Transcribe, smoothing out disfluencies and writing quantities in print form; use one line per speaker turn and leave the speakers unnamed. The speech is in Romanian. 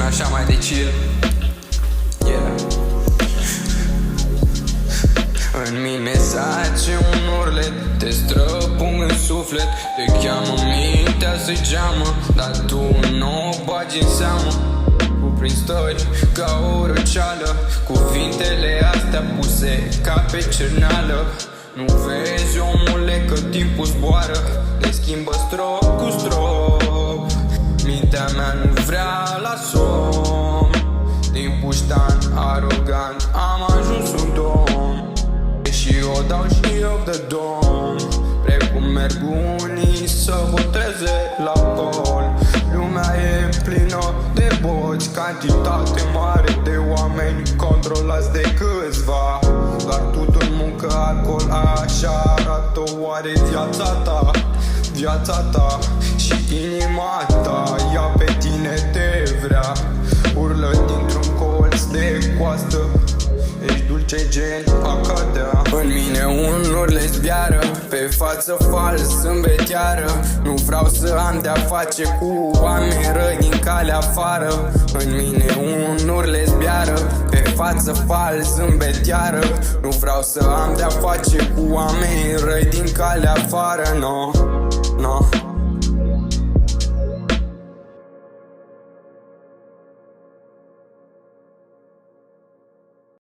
așa mai de chill. Yeah. În mine zace un urlet, te străpung în suflet. Te cheamă mintea să-i geamă, dar tu nu o bagi în seamă. Cuprind stări ca o răceală, cuvintele astea puse ca pe cerneală. Nu vezi, omule, că timpul zboară, ne schimbă strop cu strop. Mintea mea nu vrea la somn, din puștan arogant am ajuns un domn. Și o dau și eu de domn, precum merg unii să boteze la pol. Lumea e plină de boți, cantitate mare de oameni controlați de câțiva. Doar tutun, muncă, alcool, așa arată oare viața ta? Viața ta și inima ta, ea pe tine te vrea. Urlă dintr-un colț de coastă, ești dulce gen Acadea. În mine un urlet zbiară, pe față fals zâmbetiară. Nu vreau să am de-a face cu oameni răi din calea afară. În mine un urlet zbiară, pe față fals zâmbetiară. Nu vreau să am de-a face cu oameni răi din calea afară, no.